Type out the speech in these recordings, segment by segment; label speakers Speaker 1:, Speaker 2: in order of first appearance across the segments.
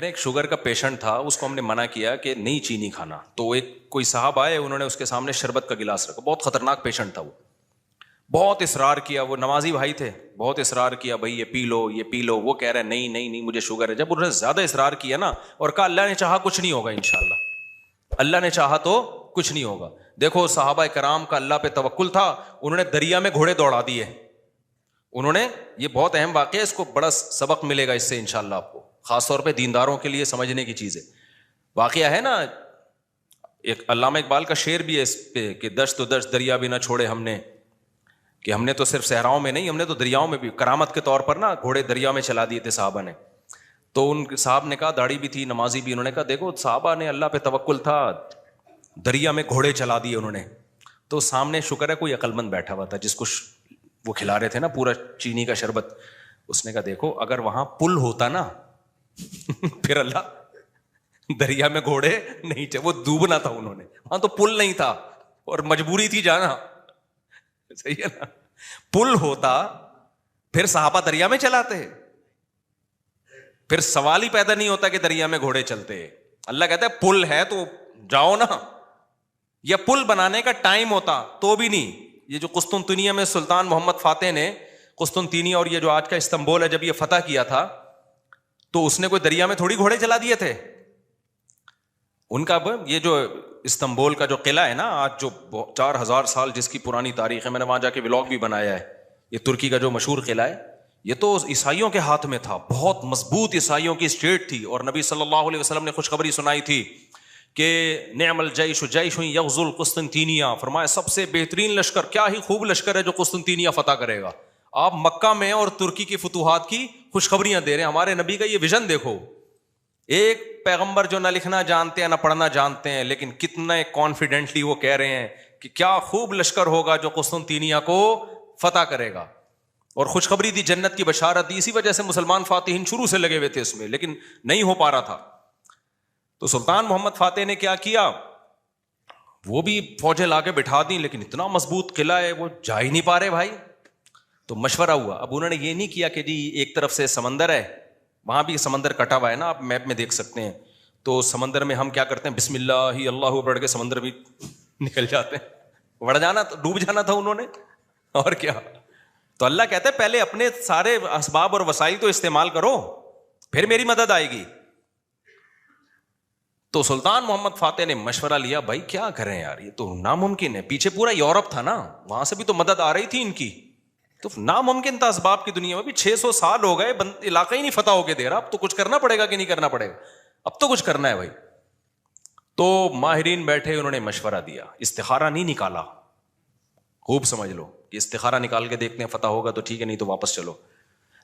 Speaker 1: کہہ رہے ہیں ایک شوگر کا پیشنٹ تھا, اس کو ہم نے منع کیا کہ نہیں چینی کھانا, تو ایک کوئی صاحب آئے, انہوں نے اس کے سامنے شربت کا گلاس رکھا, بہت خطرناک پیشنٹ تھا وہ, بہت اصرار کیا, وہ نمازی بھائی تھے, بہت اصرار کیا بھائی یہ پی لو یہ پی لو, وہ کہہ رہے نہیں نہیں نہیں مجھے شوگر ہے. جب انہوں نے زیادہ اصرار کیا نا اور کہا اللہ نے چاہا کچھ نہیں ہوگا انشاءاللہ, اللہ نے چاہا تو کچھ نہیں ہوگا. دیکھو صحابہ کرام کا اللہ پہ توکل تھا, انہوں نے دریا میں گھوڑے دوڑا دیے, انہوں نے, یہ بہت اہم واقعہ ہے, اس کو بڑا سبق ملے گا اس سے انشاءاللہ آپ کو, خاص طور پہ دینداروں کے لیے سمجھنے کی چیز ہے. واقعہ ہے نا, ایک علامہ اقبال کا شعر بھی ہے اس پہ کہ دشت و دشت دریا بھی نہ چھوڑے ہم نے, کہ ہم نے تو صرف صحراؤں میں نہیں, ہم نے تو دریاؤں میں بھی کرامت کے طور پر نا گھوڑے دریا میں چلا دیے تھے صحابہ نے. تو ان صاحب نے کہا, داڑھی بھی تھی نمازی بھی, انہوں نے کہا دیکھو صحابہ نے اللہ پہ توکل تھا, دریا میں گھوڑے چلا دیے انہوں نے. تو سامنے شکر ہے کوئی عقل مند بیٹھا ہوا تھا جس کو وہ کھلا رہے تھے نا پورا چینی کا شربت, اس نے کہا دیکھو اگر وہاں پل ہوتا نا پھر اللہ دریا میں گھوڑے نہیں, وہ ڈوبنا تھا انہوں نے, وہاں تو پل نہیں تھا اور مجبوری تھی جانا, صحیح ہے نا, پل ہوتا پھر صحابہ دریا میں چلاتے, پھر سوال ہی پیدا نہیں ہوتا کہ دریا میں گھوڑے چلتے. اللہ کہتا ہے پل ہے تو جاؤ نا, یا پل بنانے کا ٹائم ہوتا تو بھی نہیں. یہ جو قسطنطنیہ میں سلطان محمد فاتح نے قسطنطنیہ اور یہ جو آج کا استنبول ہے جب یہ فتح کیا تھا تو اس نے کوئی دریا میں تھوڑی گھوڑے چلا دیے تھے. ان کا یہ جو استنبول کا جو قلعہ ہے نا آج جو 4000 سال جس کی پرانی تاریخ ہے, میں نے وہاں جا کے ولاگ بھی بنایا ہے, یہ ترکی کا جو مشہور قلعہ ہے, یہ تو عیسائیوں کے ہاتھ میں تھا, بہت مضبوط عیسائیوں کی اسٹیٹ تھی, اور نبی صلی اللہ علیہ وسلم نے خوشخبری سنائی تھی کہ نعم الجیش جیش یغزو القسطنطینیہ, فرمایا سب سے بہترین لشکر, کیا ہی خوب لشکر ہے جو قسطنطینیہ فتح کرے گا. آپ مکہ میں اور ترکی کی فتوحات کی خوشخبریاں دے رہے ہیں. ہمارے نبی کا یہ ویژن دیکھو, ایک پیغمبر جو نہ لکھنا جانتے ہیں نہ پڑھنا جانتے ہیں, لیکن کتنے کانفیڈنٹلی وہ کہہ رہے ہیں کہ کیا خوب لشکر ہوگا جو قسطنطینیہ کو فتح کرے گا, اور خوشخبری دی, جنت کی بشارت دی. اسی وجہ سے مسلمان فاتحین شروع سے لگے ہوئے تھے اس میں, لیکن نہیں ہو پا رہا تھا. تو سلطان محمد فاتح نے کیا کیا, وہ بھی فوجیں لا کے بٹھا دی, لیکن اتنا مضبوط قلعہ ہے وہ جا ہی نہیں پا رہے بھائی. تو مشورہ ہوا, اب انہوں نے یہ نہیں کیا کہ جی ایک طرف سے سمندر ہے, وہاں بھی سمندر کٹا ہوا ہے نا, آپ میپ میں دیکھ سکتے ہیں, تو سمندر میں ہم کیا کرتے ہیں بسم اللہ ہی اللہ پڑھ کے سمندر بھی نکل جاتے ہیں, بڑھ جانا ڈوب جانا تھا انہوں نے, اور کیا. تو اللہ کہتا ہے پہلے اپنے سارے اسباب اور وسائل تو استعمال کرو, پھر میری مدد آئے گی. تو سلطان محمد فاتح نے مشورہ لیا, بھائی کیا کریں یار, یہ تو ناممکن ہے, پیچھے پورا یورپ تھا نا, وہاں سے بھی تو مدد آ رہی تھی ان کی, تو ناممکن تھا اسباب کی دنیا میں بھی. 600 سال ہو گئے, علاقہ ہی نہیں فتح ہو کے دے رہا, اب تو کچھ کرنا پڑے گا کہ نہیں کرنا پڑے گا, اب تو کچھ کرنا ہے بھائی. تو ماہرین بیٹھے, انہوں نے مشورہ دیا, استخارہ نہیں نکالا, خوب سمجھ لو کہ استخارہ نکال کے دیکھتے ہیں فتح ہوگا تو ٹھیک ہے, نہیں تو واپس چلو.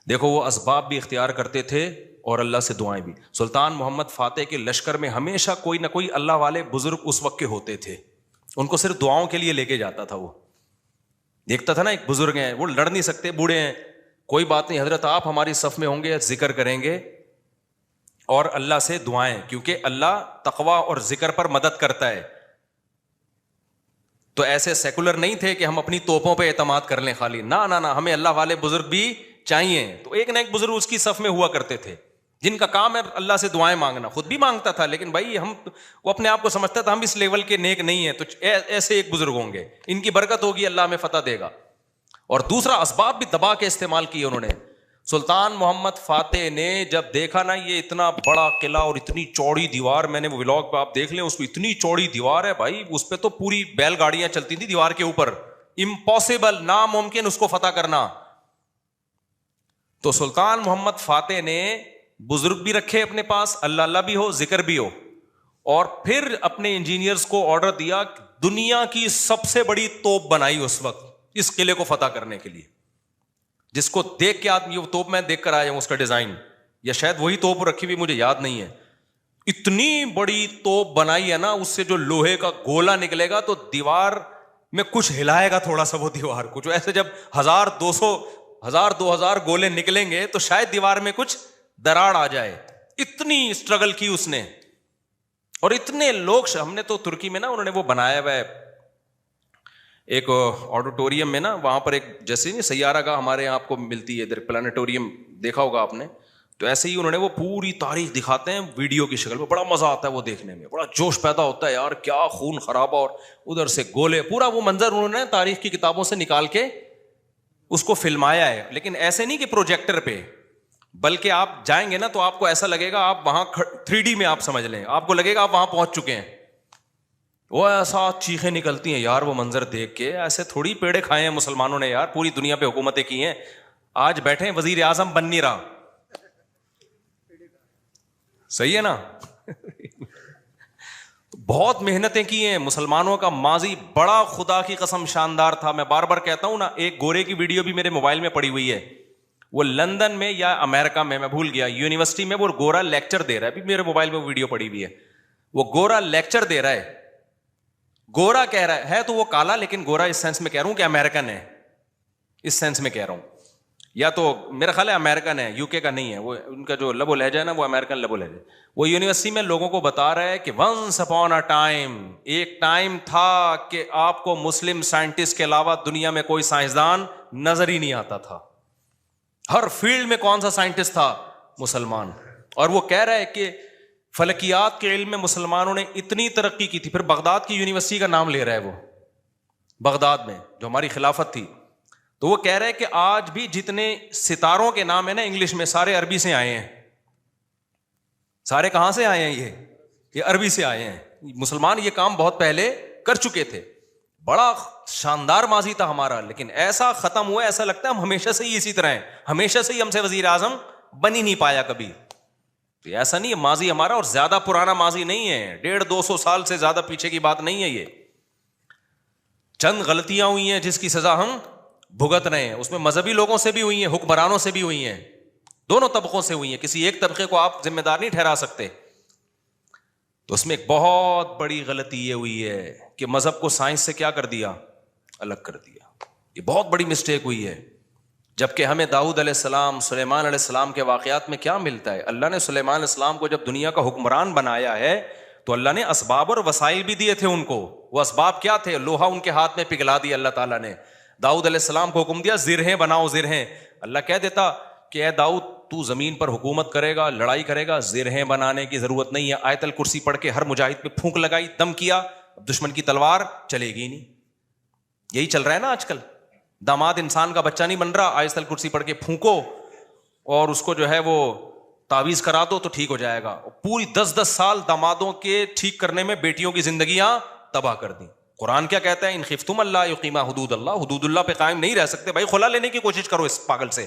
Speaker 1: دیکھو وہ اسباب بھی اختیار کرتے تھے اور اللہ سے دعائیں بھی. سلطان محمد فاتح کے لشکر میں ہمیشہ کوئی نہ کوئی اللہ والے بزرگ اس وقت کے ہوتے تھے, ان کو صرف دعاؤں کے لیے لے کے جاتا تھا. وہ دیکھتا تھا نا ایک بزرگ ہیں, وہ لڑ نہیں سکتے, بوڑھے ہیں, کوئی بات نہیں حضرت آپ ہماری صف میں ہوں گے, ذکر کریں گے اور اللہ سے دعائیں, کیونکہ اللہ تقوی اور ذکر پر مدد کرتا ہے. تو ایسے سیکولر نہیں تھے کہ ہم اپنی توپوں پہ اعتماد کر لیں خالی, نہ نہ نہ, ہمیں اللہ والے بزرگ بھی چاہیے. تو ایک نہ ایک بزرگ اس کی صف میں ہوا کرتے تھے جن کا کام ہے اللہ سے دعائیں مانگنا. خود بھی مانگتا تھا, لیکن بھائی وہ اپنے آپ کو سمجھتا تھا ہم اس لیول کے نیک نہیں ہیں, تو ایسے ایک بزرگ ہوں گے, ان کی برکت ہوگی, اللہ ہمیں فتح دے گا. اور دوسرا اسباب بھی دبا کے استعمال کیے انہوں نے. سلطان محمد فاتح نے جب دیکھا نا یہ اتنا بڑا قلعہ اور اتنی چوڑی دیوار, میں نے وہ ولاگ پہ آپ دیکھ لیں, اس کو اتنی چوڑی دیوار ہے بھائی, اس پہ تو پوری بیل گاڑیاں چلتی تھی دیوار کے اوپر, امپاسبل, ناممکن اس کو فتح کرنا. تو سلطان محمد فاتح نے بزرگ بھی رکھے اپنے پاس, اللہ اللہ بھی ہو, ذکر بھی ہو, اور پھر اپنے انجینئرز کو آرڈر دیا, دنیا کی سب سے بڑی توپ بنائی اس وقت اس قلعے کو فتح کرنے کے لیے, جس کو دیکھ کے آدمی, وہ توپ میں دیکھ کر آیا ہوں اس کا ڈیزائن, یا شاید وہی توپ رکھی ہوئی مجھے یاد نہیں ہے. اتنی بڑی توپ بنائی ہے نا, اس سے جو لوہے کا گولا نکلے گا تو دیوار میں کچھ ہلائے گا تھوڑا سا وہ دیوار, کچھ ایسے جب 1000-2000 گولے نکلیں گے تو شاید دیوار میں کچھ دراڑ آ جائے. اتنی اسٹرگل کی اس نے, اور اتنے لوگ, ہم نے تو ترکی میں نا انہوں نے وہ بنایا ہوا ہے ایک آڈیٹوریم میں نا, وہاں پر ایک جیسے نہیں سیارہ گاہ ہمارے یہاں آپ کو ملتی ہے ادھر, پلانیٹوریم دیکھا ہوگا آپ نے, تو ایسے ہی انہوں نے وہ پوری تاریخ دکھاتے ہیں ویڈیو کی شکل میں, بڑا مزہ آتا ہے وہ دیکھنے میں, بڑا جوش پیدا ہوتا ہے یار, کیا خون خرابہ, اور ادھر سے گولے, پورا وہ منظر انہوں نے تاریخ کی کتابوں سے نکال کے اس کو فلمایا ہے. لیکن ایسے نہیں کہ پروجیکٹر پہ, بلکہ آپ جائیں گے نا تو آپ کو ایسا لگے گا آپ وہاں 3D میں آپ سمجھ لیں, آپ کو لگے گا آپ وہاں پہنچ چکے ہیں. وہ ایسا چیخیں نکلتی ہیں یار وہ منظر دیکھ کے, ایسے تھوڑی پیڑے کھائے ہیں مسلمانوں نے یار, پوری دنیا پہ حکومتیں کی ہیں, آج بیٹھے وزیر اعظم بن نہیں رہا. صحیح ہے نا. بہت محنتیں کی ہیں مسلمانوں کا ماضی بڑا خدا کی قسم شاندار تھا. میں بار بار کہتا ہوں نا, ایک گورے کی ویڈیو بھی میرے موبائل میں پڑی ہوئی ہے, وہ لندن میں یا امریکہ میں بھول گیا, یونیورسٹی میں وہ گورا لیکچر دے رہا ہے, ابھی میرے موبائل میں ویڈیو پڑی ہوئی ہے. وہ گورا لیکچر دے رہا ہے, گورا کہہ رہا ہے تو وہ کالا, لیکن گورا اس سینس میں کہہ رہا ہوں کہ امریکن ہے, اس سینس میں کہہ رہا ہوں, یا تو میرا خیال ہے امریکن ہے, یو کے کا نہیں ہے, وہ ان کا جو لب و لہجہ ہے نا وہ امریکن لب و لہجہ. وہ یونیورسٹی میں لوگوں کو بتا رہا ہے کہ ونس اپون اے ٹائم, ایک ٹائم تھا کہ آپ کو مسلم سائنٹسٹ کے علاوہ دنیا میں کوئی سائنسدان نظر ہی نہیں آتا تھا, ہر فیلڈ میں کون سا سائنٹسٹ تھا, مسلمان. اور وہ کہہ رہا ہے کہ فلکیات کے علم میں مسلمانوں نے اتنی ترقی کی تھی. پھر بغداد کی یونیورسٹی کا نام لے رہا ہے وہ, بغداد میں جو ہماری خلافت تھی. تو وہ کہہ رہے کہ آج بھی جتنے ستاروں کے نام ہیں نا انگلش میں, سارے عربی سے آئے ہیں. سارے کہاں سے آئے ہیں, یہ عربی سے آئے ہیں. مسلمان یہ کام بہت پہلے کر چکے تھے. بڑا شاندار ماضی تھا ہمارا, لیکن ایسا ختم ہوا, ایسا لگتا ہے ہم ہمیشہ سے ہی اسی طرح ہیں, ہمیشہ سے ہی ہم سے وزیر اعظم بن ہی نہیں پایا کبھی. تو ایسا نہیں ہے, ماضی ہمارا اور زیادہ پرانا ماضی نہیں ہے, 150-200 سال سے زیادہ پیچھے کی بات نہیں ہے. یہ چند غلطیاں ہوئی ہیں جس کی سزا ہم بھگت رہے ہیں, اس میں مذہبی لوگوں سے بھی ہوئی ہیں, حکمرانوں سے بھی ہوئی ہیں, دونوں طبقوں سے ہوئی ہیں, کسی ایک طبقے کو آپ ذمہ دار نہیں ٹھہرا سکتے. تو اس میں ایک بہت بڑی غلطی یہ ہوئی ہے کہ مذہب کو سائنس سے کیا کر دیا, الگ کر دیا. یہ بہت بڑی مسٹیک ہوئی ہے. جبکہ ہمیں داؤد علیہ السلام, سلیمان علیہ السلام کے واقعات میں کیا ملتا ہے, اللہ نے سلیمان علیہ السلام کو جب دنیا کا حکمران بنایا ہے تو اللہ نے اسباب اور وسائل بھی دیے تھے ان کو. وہ اسباب کیا تھے, لوہا ان کے ہاتھ میں پگھلا دیا اللہ تعالیٰ نے. داؤد علیہ السلام کو حکم دیا زرہیں بناؤ, زرہیں. اللہ کہہ دیتا کہ اے داؤد تو زمین پر حکومت کرے گا, لڑائی کرے گا, زرہیں بنانے کی ضرورت نہیں ہے. آیت الکرسی پڑھ کے ہر مجاہد پہ پھونک لگائی, دم کیا, دشمن کی تلوار چلے گی نہیں. یہی چل رہا ہے نا آج کل, داماد انسان کا بچہ نہیں بن رہا, آیت الکرسی پڑھ کے پھونکو اور اس کو جو ہے وہ تعویذ کرا دو تو ٹھیک ہو جائے گا. پوری 10-10 سال دامادوں کے ٹھیک کرنے میں بیٹیوں کی زندگیاں تباہ کر دیں. قرآن کیا کہتا ہے, ان خفتم اللہ یقیما حدود اللہ, حدود اللہ پہ قائم نہیں رہ سکتے بھائی, خلا لینے کی کوشش کرو اس پاگل سے.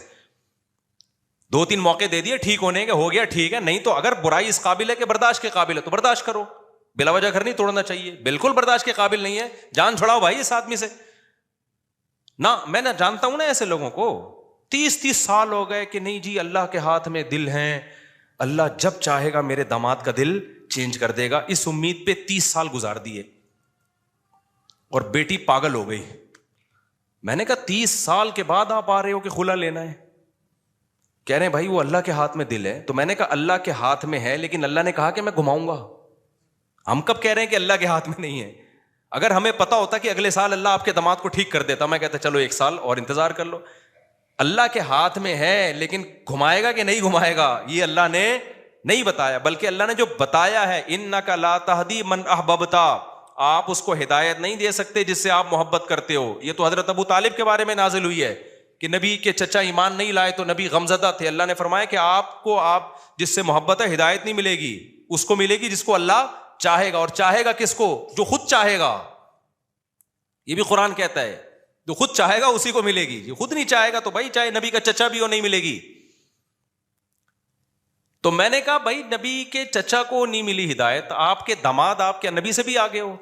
Speaker 1: 2-3 موقع دے دیے ٹھیک ہونے کے, ہو گیا ٹھیک ہے, نہیں تو اگر برائی اس قابل ہے کہ برداشت کے قابل ہے تو برداشت کرو, بلا وجہ گھر نہیں توڑنا چاہیے. بالکل برداشت کے قابل نہیں ہے, جان چھڑاؤ بھائی اس آدمی سے. نہ میں نہ جانتا ہوں نا ایسے لوگوں کو, 30 سال ہو گئے کہ نہیں جی اللہ کے ہاتھ میں دل ہیں, اللہ جب چاہے گا میرے داماد کا دل چینج کر دے گا. اس امید پہ 30 سال گزار دیے اور بیٹی پاگل ہو گئی. میں نے کہا 30 سال کے بعد آپ آ رہے ہو کہ خلا لینا ہے. کہہ رہے ہیں بھائی وہ اللہ کے ہاتھ میں دل ہے. تو میں نے کہا اللہ کے ہاتھ میں ہے, لیکن اللہ نے کہا کہ میں گھماؤں گا. ہم کب کہہ رہے ہیں کہ اللہ کے ہاتھ میں نہیں ہے؟ اگر ہمیں پتا ہوتا کہ اگلے سال اللہ آپ کے داماد کو ٹھیک کر دیتا, میں کہتا چلو 1 سال اور انتظار کر لو. اللہ کے ہاتھ میں ہے, لیکن گھمائے گا کہ نہیں گھمائے گا یہ اللہ نے نہیں بتایا. بلکہ اللہ نے جو بتایا ہے, انک لا تہدی من احببتا, آپ اس کو ہدایت نہیں دے سکتے جس سے آپ محبت کرتے ہو. یہ تو حضرت ابو طالب کے بارے میں نازل ہوئی ہے کہ نبی کے چچا ایمان نہیں لائے تو نبی غمزدہ تھے. اللہ نے فرمایا کہ آپ جس سے محبت ہے ہدایت نہیں ملے گی, اس کو ملے گی جس کو اللہ چاہے گا. اور چاہے گا کس کو؟ جو خود چاہے گا. یہ بھی قرآن کہتا ہے جو خود چاہے گا اسی کو ملے گی, جو خود نہیں چاہے گا تو بھائی چاہے نبی کا چچا بھی ہو نہیں ملے گی. تو میں نے کہا بھائی نبی کے چچا کو نہیں ملی ہدایت, آپ کے داماد آپ کے نبی سے بھی آگے ہو,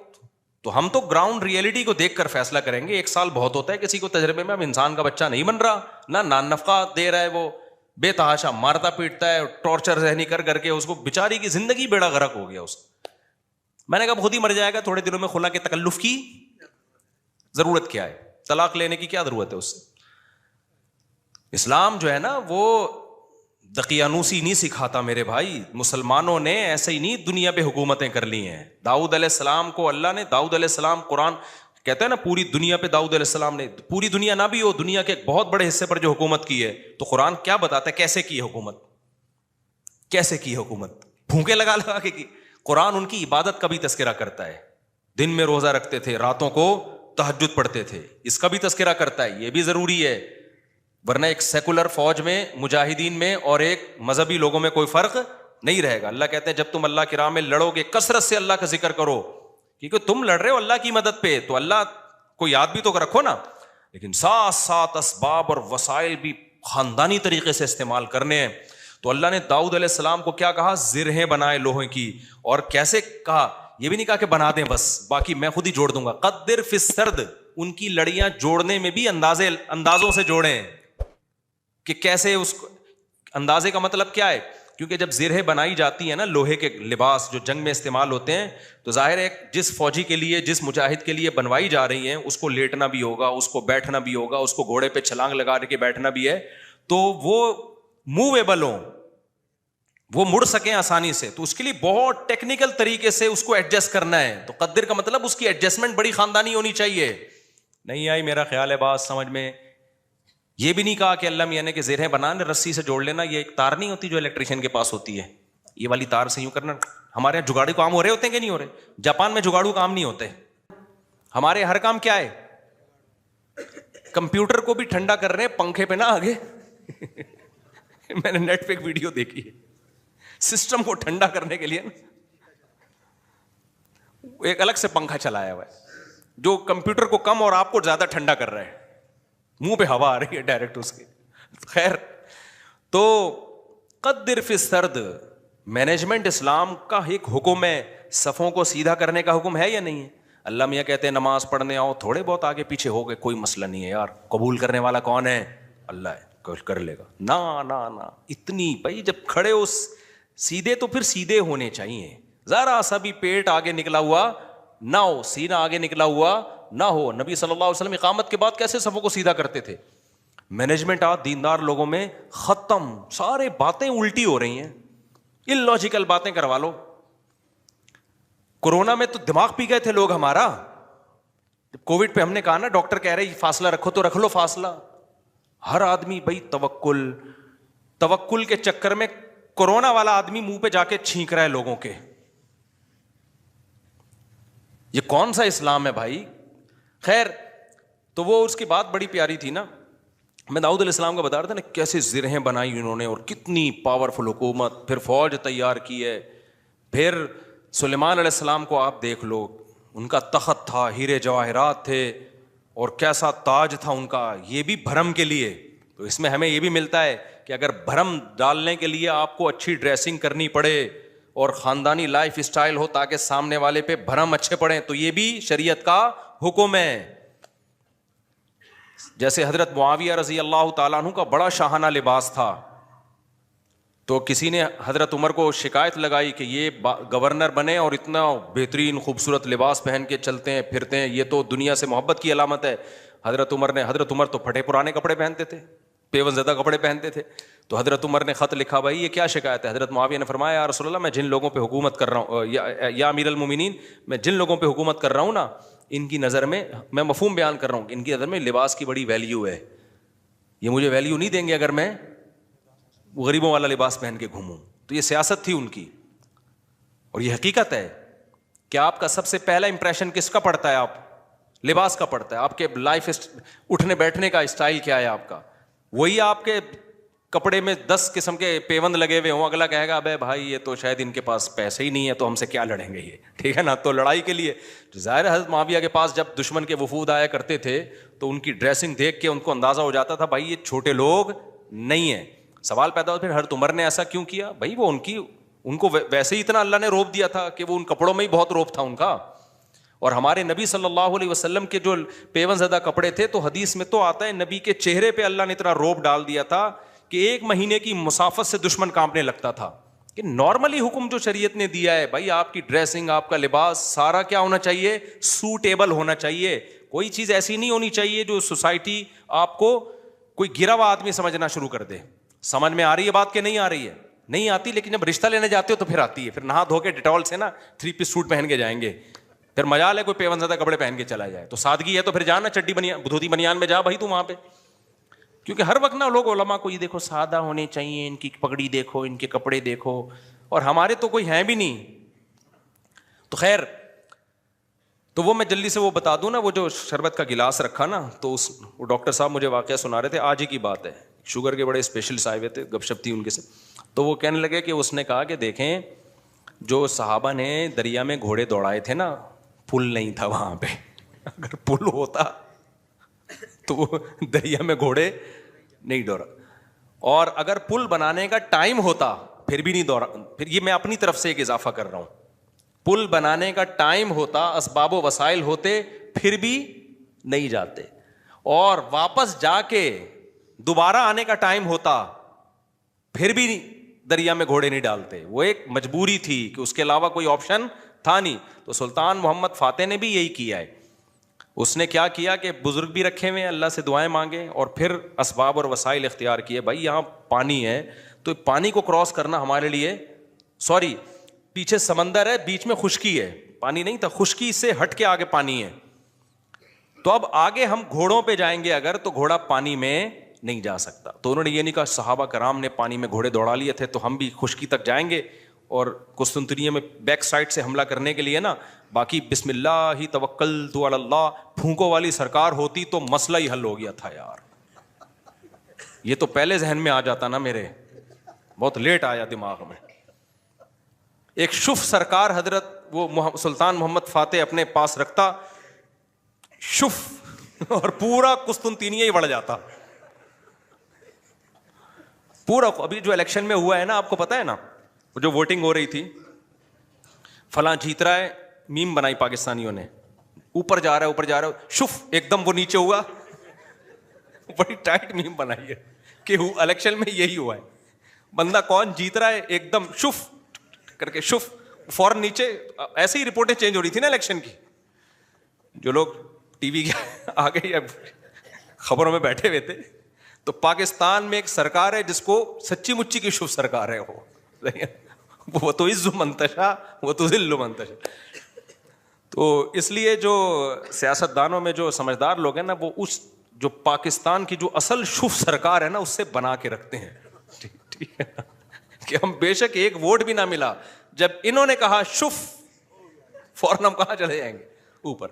Speaker 1: تو ہم تو گراؤنڈ ریئلٹی کو دیکھ کر فیصلہ کریں گے. 1 سال بہت ہوتا ہے کسی کو تجربے میں. اب انسان کا بچہ نہیں بن رہا, نہ نان نفقہ دے رہا ہے, وہ بے تحاشا مارتا پیٹتا ہے, ٹارچر ذہنی کر کے اس کو بیچاری کی زندگی بیڑا غرق ہو گیا اس. میں نے کہا خود ہی مر جائے گا, تھوڑے دنوں میں خلا کے تکلف کی ضرورت کیا ہے, طلاق لینے کی کیا ضرورت ہے اس سے. اسلام جو ہے نا وہ دقیانوسی نہیں سکھاتا میرے بھائی. مسلمانوں نے ایسے ہی نہیں دنیا پہ حکومتیں کر لی ہیں. داؤد علیہ السلام کو اللہ نے, داؤد علیہ السلام, قرآن کہتا ہے نا پوری دنیا پہ داؤد علیہ السلام نے, پوری دنیا نہ بھی ہو, دنیا کے ایک بہت بڑے حصے پر جو حکومت کی ہے, تو قرآن کیا بتاتا ہے کیسے کی حکومت. کیسے کی حکومت؟ پھونکے لگا لگا کے کی. قرآن ان کی عبادت کا بھی تذکرہ کرتا ہے. دن میں روزہ رکھتے تھے, راتوں کو تہجد پڑھتے تھے, اس کا بھی تذکرہ کرتا ہے. یہ بھی ضروری ہے, ورنہ ایک سیکولر فوج میں, مجاہدین میں اور ایک مذہبی لوگوں میں کوئی فرق نہیں رہے گا. اللہ کہتے ہیں جب تم اللہ کی راہ میں لڑو گے کثرت سے اللہ کا ذکر کرو, کیونکہ تم لڑ رہے ہو اللہ کی مدد پہ, تو اللہ کو یاد بھی تو رکھو نا. لیکن ساتھ ساتھ اسباب اور وسائل بھی خاندانی طریقے سے استعمال کرنے ہیں. تو اللہ نے داؤد علیہ السلام کو کیا کہا؟ زرہیں بنائے لوہے کی. اور کیسے کہا؟ یہ بھی نہیں کہا کہ بنا دیں بس, باقی میں خود ہی جوڑ دوں گا. قدر فی السرد, ان کی لڑیاں جوڑنے میں بھی اندازوں سے جوڑیں کہ کیسے اس اندازے کا مطلب کیا ہے. کیونکہ جب زرہیں بنائی جاتی ہیں نا, لوہے کے لباس جو جنگ میں استعمال ہوتے ہیں, تو ظاہر ہے جس فوجی کے لیے, جس مجاہد کے لیے بنوائی جا رہی ہیں, اس کو لیٹنا بھی ہوگا, اس کو بیٹھنا بھی ہوگا, اس کو گھوڑے پہ چھلانگ لگا کے بیٹھنا بھی ہے, تو وہ موویبل ہوں, وہ مڑ سکیں آسانی سے. تو اس کے لیے بہت ٹیکنیکل طریقے سے اس کو ایڈجسٹ کرنا ہے. تو قدر کا مطلب اس کی ایڈجسٹمنٹ بڑی خاندانی ہونی چاہیے. نہیں آئی میرا خیال ہے بات سمجھ میں؟ یہ بھی نہیں کہا کہ اللہ میاں نے کہ زرہیں بنانے رسی سے جوڑ لینا. یہ ایک تار نہیں ہوتی جو الیکٹریشین کے پاس ہوتی ہے, یہ والی تار سے یوں کرنا. ہمارے یہاں جگاڑو کام ہو رہے ہوتے ہیں کہ نہیں ہو رہے؟ جاپان میں جگاڑو کام نہیں ہوتے. ہمارے ہر کام کیا ہے؟ کمپیوٹر کو بھی ٹھنڈا کر رہے ہیں پنکھے پہ نا آگے. میں نے نیٹ پہ ایک ویڈیو دیکھی ہے, سسٹم کو ٹھنڈا کرنے کے لیے ایک الگ سے پنکھا چلایا ہوا ہے جو کمپیوٹر کو کم اور آپ کو زیادہ ٹھنڈا کر رہا ہے. منہ پہ ہوا آ رہی ہے ڈائریکٹ اس کی. خیر, تو قدر فی السرد, مینجمنٹ اسلام کا ایک حکم ہے. صفوں کو سیدھا کرنے کا حکم ہے یا نہیں ہے؟ اللہ میاں کہتے ہیں نماز پڑھنے آؤ, تھوڑے بہت آگے پیچھے ہو گئے کوئی مسئلہ نہیں ہے یار, قبول کرنے والا کون ہے؟ اللہ ہے, کر لے گا. نہ اتنی بھائی جب کھڑے ہو سیدھے تو پھر سیدھے ہونے چاہیے. ذرا سا بھی پیٹ آگے نکلا ہوا نہ ہو, سینہ آگے نکلا ہوا نہ ہو. نبی صلی اللہ علیہ وسلم اقامت کے بعد کیسے صفوں کو سیدھا کرتے تھے؟ مینجمنٹ آج دیندار لوگوں میں ختم, سارے باتیں الٹی ہو رہی ہیں, ان لاجیکل باتیں کروا لو. کورونا میں تو دماغ پی گئے تھے لوگ ہمارا. جب کووڈ پہ ہم نے کہا نا, ڈاکٹر کہہ رہے فاصلہ رکھو تو رکھ لو فاصلہ. ہر آدمی بھائی توکل کے چکر میں کورونا والا آدمی منہ پہ جا کے چھینک رہا ہے لوگوں کے. یہ کون سا اسلام ہے بھائی؟ خیر, تو وہ اس کی بات بڑی پیاری تھی نا. میں داؤد علیہ السلام کا بتا رہا تھا نا, کیسے زرہیں بنائی انہوں نے اور کتنی پاورفل حکومت, پھر فوج تیار کی ہے. پھر سلیمان علیہ السلام کو آپ دیکھ لو, ان کا تخت تھا, ہیرے جواہرات تھے, اور کیسا تاج تھا ان کا. یہ بھی بھرم کے لیے. تو اس میں ہمیں یہ بھی ملتا ہے کہ اگر بھرم ڈالنے کے لیے آپ کو اچھی ڈریسنگ کرنی پڑے اور خاندانی لائف اسٹائل ہو تاکہ سامنے والے پہ بھرم اچھے پڑیں, تو یہ بھی شریعت کا حکم ہے. جیسے حضرت معاویہ رضی اللہ تعالیٰ عنہ کا بڑا شاہانہ لباس تھا, تو کسی نے حضرت عمر کو شکایت لگائی کہ یہ گورنر بنے اور اتنا بہترین خوبصورت لباس پہن کے چلتے ہیں پھرتے ہیں, یہ تو دنیا سے محبت کی علامت ہے. حضرت عمر تو پھٹے پرانے کپڑے پہنتے تھے, پیون زدہ کپڑے پہنتے تھے. تو حضرت عمر نے خط لکھا, بھائی یہ کیا شکایت ہے؟ حضرت معاویہ نے فرمایا, یا رسول اللہ, میں جن لوگوں پہ حکومت کر رہا ہوں, یا امیر المومنین, میں جن لوگوں پہ حکومت کر رہا ہوں نا, ان کی نظر میں مفہوم بیان کر رہا ہوں, ان کی نظر میں لباس کی بڑی ویلیو ہے. یہ مجھے ویلیو نہیں دیں گے اگر میں غریبوں والا لباس پہن کے گھوموں. تو یہ سیاست تھی ان کی, اور یہ حقیقت ہے کہ آپ کا سب سے پہلا امپریشن کس کا پڑتا ہے؟ آپ لباس کا پڑتا ہے. آپ کے لائف اٹھنے بیٹھنے کا اسٹائل کیا ہے آپ کا, وہی آپ کے کپڑے میں 10 قسم کے پیوند لگے ہوئے ہوں, اگلا کہے گا ابے بھائی یہ تو شاید ان کے پاس پیسے ہی نہیں ہے, تو ہم سے کیا لڑیں گے یہ, ٹھیک ہے نا. تو لڑائی کے لیے ظاہر حضرت معاویہ کے پاس جب دشمن کے وفود آیا کرتے تھے تو ان کی ڈریسنگ دیکھ کے ان کو اندازہ ہو جاتا تھا بھائی یہ چھوٹے لوگ نہیں ہیں. سوال پیدا ہوتا پھر حضرت عمر نے ایسا کیوں کیا؟ بھائی وہ ان کو ویسے ہی اتنا اللہ نے روب دیا تھا کہ وہ ان کپڑوں میں ہی بہت روب تھا ان کا. اور ہمارے نبی صلی اللہ علیہ وسلم کے جو پیون زدہ کپڑے تھے, تو حدیث میں تو آتا ہے نبی کے چہرے پہ اللہ نے اتنا روب ڈال دیا تھا کہ 1 مہینے کی مسافت سے دشمن کانپنے لگتا تھا. کہ نارملی حکم جو شریعت نے دیا ہے بھائی, آپ کی ڈریسنگ, آپ کا لباس سارا کیا ہونا چاہیے؟ سوٹیبل ہونا چاہیے. کوئی چیز ایسی نہیں ہونی چاہیے جو سوسائٹی آپ کو کوئی گرا ہوا آدمی سمجھنا شروع کر دے. سمجھ میں آ رہی ہے بات کہ نہیں آ رہی ہے؟ نہیں آتی, لیکن جب رشتہ لینے جاتے ہو تو پھر آتی ہے. پھر نہا دھو کے ڈیٹول سے نا 3 پیس سوٹ پہن کے جائیں گے, پھر مجال ہے کوئی پیون زدہ کپڑے پہن کے چلا جائے. تو سادگی ہے تو پھر جانا چڈی دھوتی بنیان میں جا بھائی تو وہاں پہ, کیونکہ ہر وقت نا لوگ علماء کو یہ دیکھو سادہ ہونے چاہیے, ان کی پگڑی دیکھو, ان کے کپڑے دیکھو, اور ہمارے تو کوئی ہیں بھی نہیں. تو خیر, تو وہ میں جلدی سے وہ بتا دوں نا, وہ جو شربت کا گلاس رکھا نا, تو وہ ڈاکٹر صاحب مجھے واقعہ سنا رہے تھے, آج ہی کی بات ہے, شوگر کے بڑے اسپیشلسٹ آئے ہوئے تھے, گپ شپ تھی ان کے سے. تو وہ کہنے لگے کہ اس نے کہا کہ دیکھیں جو صحابہ نے دریا میں گھوڑے دوڑائے تھے نا, پل نہیں تھا وہاں پہ, اگر پل ہوتا تو وہ دریا میں گھوڑے نہیں دوڑا, اور اگر پل بنانے کا ٹائم ہوتا پھر بھی نہیں دوڑا. پھر یہ میں اپنی طرف سے ایک اضافہ کر رہا ہوں, پل بنانے کا ٹائم ہوتا, اسباب و وسائل ہوتے, پھر بھی نہیں جاتے, اور واپس جا کے دوبارہ آنے کا ٹائم ہوتا پھر بھی دریا میں گھوڑے نہیں ڈالتے. وہ ایک مجبوری تھی کہ اس کے علاوہ کوئی آپشن تھا نہیں. تو سلطان محمد فاتح نے بھی یہی کیا ہے. اس نے کیا کیا کہ بزرگ بھی رکھے ہوئے, اللہ سے دعائیں مانگے, اور پھر اسباب اور وسائل اختیار کیے. بھائی یہاں پانی ہے تو پانی کو کراس کرنا ہمارے لیے, سوری پیچھے سمندر ہے, بیچ میں خشکی ہے, پانی نہیں تھا, خشکی سے ہٹ کے آگے پانی ہے. تو اب آگے ہم گھوڑوں پہ جائیں گے اگر, تو گھوڑا پانی میں نہیں جا سکتا. تو انہوں نے یہ نہیں کہا صحابہ کرام نے پانی میں گھوڑے دوڑا لیے تھے تو ہم بھی خشکی تک جائیں گے, اور قسطنطنیہ میں بیک سائڈ سے حملہ کرنے کے لیے نا, باقی بسم اللہ ہی توکلت علی اللہ پھونکوں والی سرکار ہوتی تو مسئلہ ہی حل ہو گیا تھا یار. یہ تو پہلے ذہن میں آ جاتا نا میرے, بہت لیٹ آیا دماغ میں. ایک شف سرکار حضرت وہ سلطان محمد فاتح اپنے پاس رکھتا, شف, اور پورا قسطنطنیہ ہی بڑھ جاتا پورا. ابھی جو الیکشن میں ہوا ہے نا, آپ کو پتا ہے نا, جو ووٹنگ ہو رہی تھی, فلاں جیت رہا ہے, میم بنائی پاکستانیوں نے, اوپر جا رہا ہے اوپر جا رہا ہے, شف ایک دم وہ نیچے ہوا, بڑی ٹائٹ میم بنائی ہے کہ الیکشن میں یہی ہوا ہے. بندہ کون جیت رہا ہے, ایک دم شف کر کے شف, فوراً نیچے. ایسے ہی رپورٹیں چینج ہو رہی تھی نا الیکشن کی, جو لوگ ٹی وی کے آگے یا خبروں میں بیٹھے ہوئے تھے. تو پاکستان میں ایک سرکار ہے جس کو سچی مچی کی شف سرکار ہے, وہ تو عز منتشا وہ تو ذل منتشا. تو اس لیے جو سیاستدانوں میں جو سمجھدار لوگ ہیں نا, وہ اس جو پاکستان کی جو اصل شف سرکار ہے نا, اس سے بنا کے رکھتے ہیں. ٹھیک ہے, کہ ہم بے شک ایک ووٹ بھی نہ ملا, جب انہوں نے کہا شف, فوراً ہم کہاں چلے جائیں گے, اوپر.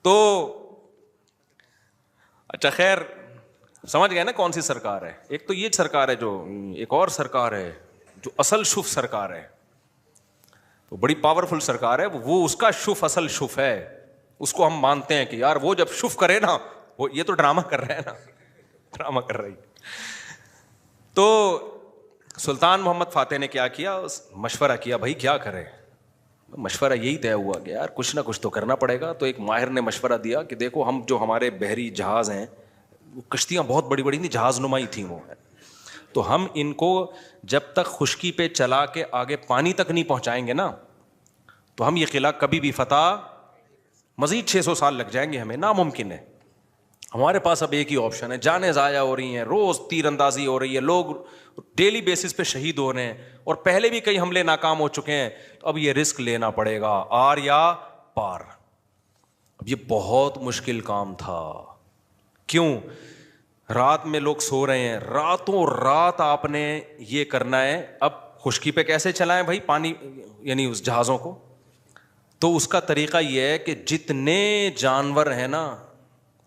Speaker 1: تو اچھا خیر, سمجھ گئے نا کون سی سرکار ہے. ایک تو یہ سرکار ہے, جو ایک اور سرکار ہے جو اصل شف سرکار ہے, وہ بڑی پاورفل سرکار ہے, وہ اس کا شف اصل شف ہے, اس کو ہم مانتے ہیں کہ یار وہ جب شف کرے نا, وہ یہ تو ڈرامہ کر رہے ہیں نا, ڈرامہ کر رہی. تو سلطان محمد فاتح نے کیا کیا, مشورہ کیا, بھائی کیا کریں. مشورہ یہی طے ہوا کہ یار کچھ نہ کچھ تو کرنا پڑے گا. تو ایک ماہر نے مشورہ دیا کہ دیکھو ہم جو ہمارے بحری جہاز ہیں, وہ کشتیاں بہت بڑی بڑی تھیں, جہاز نمائی تھیں وہ, تو ہم ان کو جب تک خشکی پہ چلا کے آگے پانی تک نہیں پہنچائیں گے نا, تو ہم یہ قلعہ کبھی بھی فتح, مزید 600 سال لگ جائیں گے, ہمیں ناممکن ہے. ہمارے پاس اب ایک ہی آپشن ہے, جانیں ضائع ہو رہی ہیں, روز تیر اندازی ہو رہی ہے, لوگ ڈیلی بیسس پہ شہید ہو رہے ہیں, اور پہلے بھی کئی حملے ناکام ہو چکے ہیں, تو اب یہ رسک لینا پڑے گا, آر یا پار. اب یہ بہت مشکل کام تھا. کیوں؟ رات میں لوگ سو رہے ہیں, راتوں رات آپ نے یہ کرنا ہے. اب خشکی پہ کیسے چلائیں بھائی پانی, یعنی اس جہازوں کو؟ تو اس کا طریقہ یہ ہے کہ جتنے جانور ہیں نا,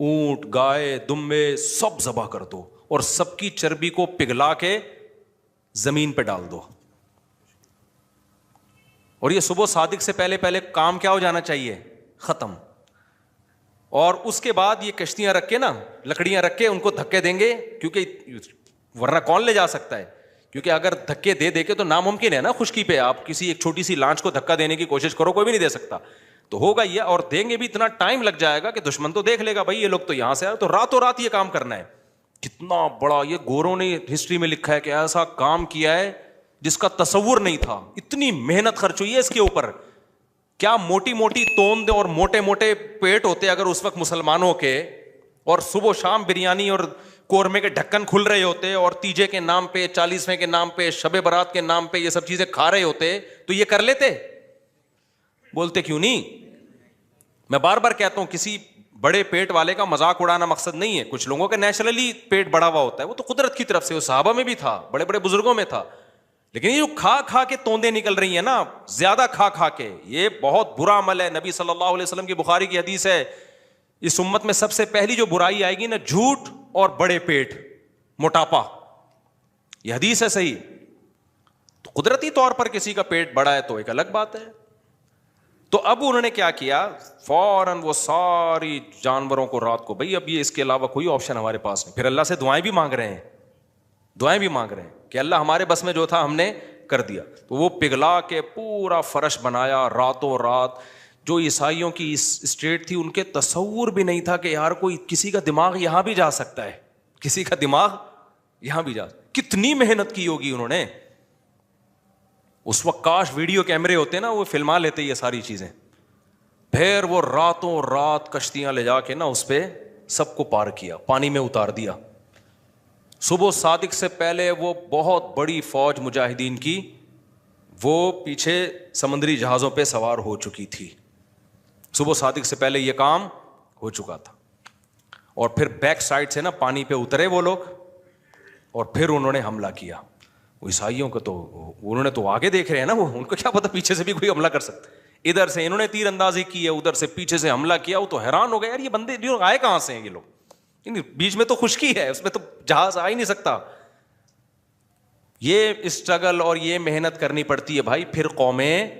Speaker 1: اونٹ, گائے, دمبے, سب ذبح کر دو, اور سب کی چربی کو پگھلا کے زمین پہ ڈال دو. اور یہ صبح صادق سے پہلے پہلے کام کیا ہو جانا چاہیے, ختم. اور اس کے بعد یہ کشتیاں رکھ کے نا, لکڑیاں رکھ کے ان کو دھکے دیں گے, کیونکہ ورنہ کون لے جا سکتا ہے, کیونکہ اگر دھکے دے دے کے تو ناممکن ہے نا خشکی پہ, آپ کسی ایک چھوٹی سی لانچ کو دھکا دینے کی کوشش کرو, کوئی بھی نہیں دے سکتا. تو ہوگا یہ, اور دیں گے بھی اتنا ٹائم لگ جائے گا کہ دشمن تو دیکھ لے گا بھائی یہ لوگ تو یہاں سے آئے, تو راتوں رات یہ کام کرنا ہے. کتنا بڑا, یہ گوروں نے ہسٹری میں لکھا ہے کہ ایسا کام کیا ہے جس کا تصور نہیں تھا. اتنی محنت خرچ ہوئی ہے اس کے اوپر. کیا موٹی موٹی توند اور موٹے موٹے پیٹ ہوتے اگر اس وقت مسلمانوں کے, اور صبح و شام بریانی اور قورمے کے ڈھکن کھل رہے ہوتے, اور تیجے کے نام پہ, 40ویں کے نام پہ, شب برات کے نام پہ یہ سب چیزیں کھا رہے ہوتے, تو یہ کر لیتے؟ بولتے کیوں نہیں؟ میں بار بار کہتا ہوں, کسی بڑے پیٹ والے کا مذاق اڑانا مقصد نہیں ہے. کچھ لوگوں کا نیچرلی پیٹ بڑا ہوا ہوتا ہے, وہ تو قدرت کی طرف سے, وہ صحابہ میں بھی تھا, بڑے بڑے بزرگوں میں تھا. لیکن یہ جو کھا کھا کے توندے نکل رہی ہیں نا, زیادہ کھا کھا کے, یہ بہت برا عمل ہے. نبی صلی اللہ علیہ وسلم کی بخاری کی حدیث ہے, اس امت میں سب سے پہلی جو برائی آئے گی نا, جھوٹ اور بڑے پیٹ, موٹاپا. یہ حدیث ہے صحیح. تو قدرتی طور پر کسی کا پیٹ بڑا ہے تو ایک الگ بات ہے. تو اب انہوں نے کیا کیا, فوراً وہ ساری جانوروں کو رات کو, بھائی اب یہ اس کے علاوہ کوئی آپشن ہمارے پاس نہیں. پھر اللہ سے دعائیں بھی مانگ رہے ہیں, دعائیں بھی مانگ رہے ہیں کہ اللہ ہمارے بس میں جو تھا ہم نے کر دیا. تو وہ پگھلا کے پورا فرش بنایا راتوں رات. جو عیسائیوں کی اسٹیٹ تھی, ان کے تصور بھی نہیں تھا کہ یار کوئی کسی کا دماغ یہاں بھی جا سکتا ہے, کسی کا دماغ یہاں بھی جا. کتنی محنت کی ہوگی انہوں نے اس وقت. کاش ویڈیو کیمرے ہوتے نا, وہ فلما لیتے یہ ساری چیزیں. پھر وہ راتوں رات کشتیاں لے جا کے نا اس پہ سب کو پار کیا, پانی میں اتار دیا. صبح صادق سے پہلے وہ بہت بڑی فوج مجاہدین کی وہ پیچھے سمندری جہازوں پہ سوار ہو چکی تھی. صبح صادق سے پہلے یہ کام ہو چکا تھا. اور پھر بیک سائڈ سے نا پانی پہ اترے وہ لوگ, اور پھر انہوں نے حملہ کیا. وہ عیسائیوں کو تو انہوں نے تو آگے دیکھ رہے ہیں نا, وہ ان کو کیا پتا پیچھے سے بھی کوئی حملہ کر سکتا ہے. ادھر سے انہوں نے تیر اندازی کی ہے, ادھر سے پیچھے سے حملہ کیا. وہ تو حیران ہو گئے, یار یہ بندے آئے کہاں سے ہیں یہ لوگ, بیچ میں تو خشکی ہے, اس میں تو جہاز آ ہی نہیں سکتا. یہ اسٹرگل اور یہ محنت کرنی پڑتی ہے بھائی, پھر قومیں